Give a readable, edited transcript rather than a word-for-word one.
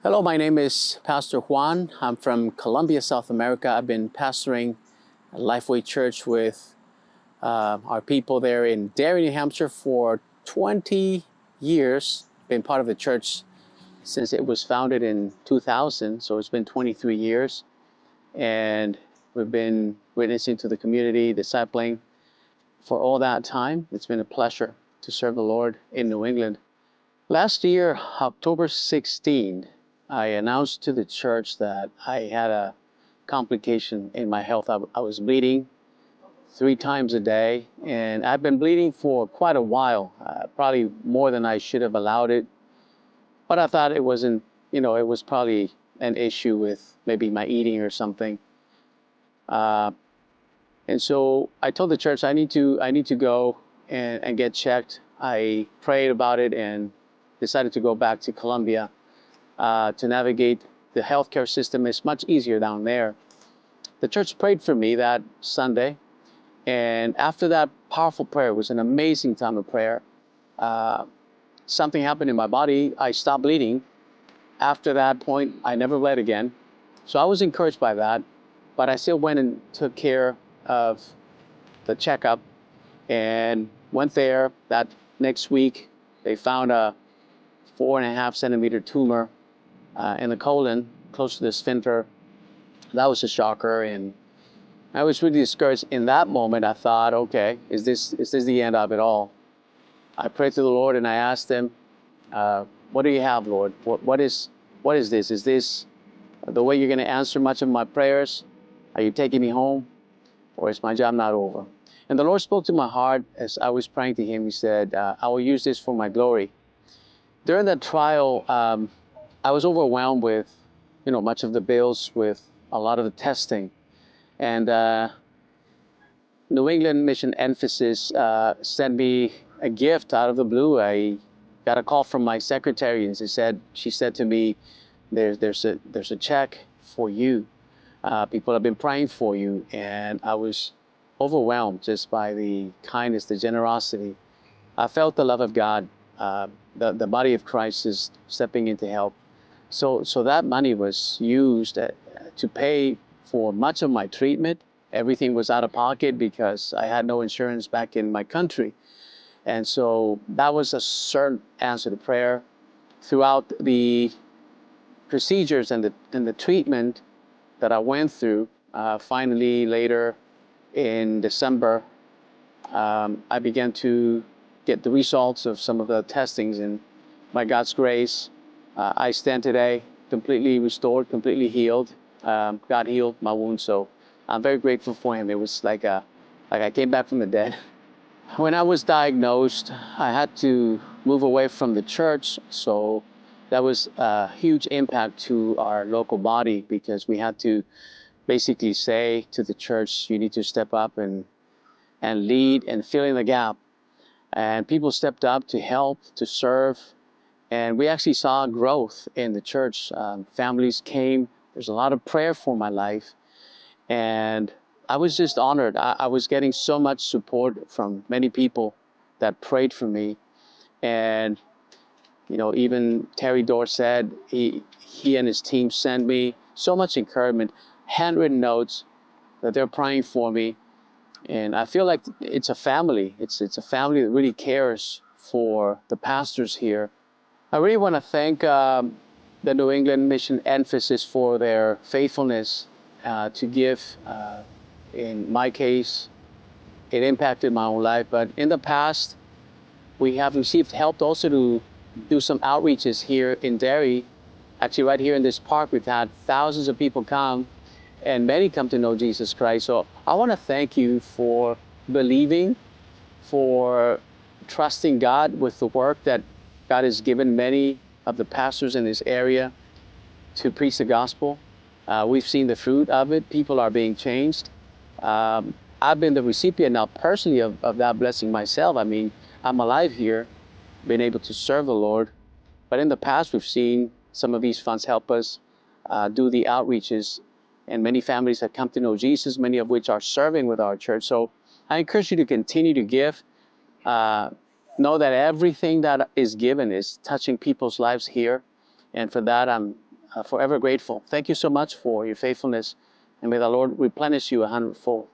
Hello, my name is Pastor Juan. I'm from Colombia, South America. I've been pastoring Lifeway Church with our people there in Derry, New Hampshire for 20 years. Been part of the church since it was founded in 2000, so it's been 23 years. And we've been witnessing to the community, discipling for all that time. It's been a pleasure to serve the Lord in New England. Last year, October 16, I announced to the church that I had a complication in my health. I was bleeding 3 times a day, and I've been bleeding for quite a while, probably more than I should have allowed it. But I thought it wasn't, it was probably an issue with maybe my eating or something. Uh, and so I told the church I need to go and get checked. I prayed about it and decided to go back to Colombia to navigate the healthcare system. Is much easier down there. The church prayed for me that Sunday, and after that powerful prayer, it was an amazing time of prayer. Uh, Something happened in my body. I stopped bleeding. After that point, I never bled again. So I was encouraged by that, but I still went and took care of the checkup and went there. That next week, they found a 4.5 centimeter tumor in the colon, close to the sphincter. That was a shocker, and I was really discouraged. In that moment, I thought, okay, is this the end of it all? I prayed to the Lord and I asked Him, "What do you have, Lord? What is this? Is this the way you're going to answer much of my prayers? Are you taking me home, or is my job not over?" And the Lord spoke to my heart as I was praying to Him. He said, "I will use this for my glory." During that trial, I was overwhelmed with, much of the bills, with a lot of the testing. And New England Mission Emphasis sent me a gift out of the blue. I got a call from my secretary, and she said to me, there's a check for you. People have been praying for you. And I was overwhelmed just by the kindness, the generosity. I felt the love of God. The body of Christ is stepping in to help. So that money was used to pay for much of my treatment. Everything was out of pocket because I had no insurance back in my country. And so that was a certain answer to prayer. Throughout the procedures and the treatment that I went through, finally later in December, I began to get the results of some of the testings, and by God's grace, I stand today completely restored, completely healed. God healed my wounds, so I'm very grateful for Him. It was like I came back from the dead. When I was diagnosed, I had to move away from the church, so that was a huge impact to our local body because we had to basically say to the church, you need to step up and lead and fill in the gap. And people stepped up to help, to serve. And we actually saw growth in the church. Families came. There's a lot of prayer for my life. And I was just honored. I was getting so much support from many people that prayed for me. And, even Terry Dorsett, he and his team sent me so much encouragement, handwritten notes that they're praying for me. And I feel like it's a family. It's a family that really cares for the pastors here. I really want to thank the New England Mission Emphasis for their faithfulness to give. In my case, it impacted my own life. But in the past, we have received help also to do some outreaches here in Derry. Actually, right here in this park, we've had thousands of people come, and many come to know Jesus Christ. So I want to thank you for believing, for trusting God with the work that God has given many of the pastors in this area to preach the gospel. We've seen the fruit of it. People are being changed. I've been the recipient now personally of that blessing myself. I mean, I'm alive here, been able to serve the Lord. But in the past, we've seen some of these funds help us do the outreaches. And many families have come to know Jesus, many of which are serving with our church. So I encourage you to continue to give. Know that everything that is given is touching people's lives here. And for that, I'm forever grateful. Thank you so much for your faithfulness, and may the Lord replenish you a hundredfold.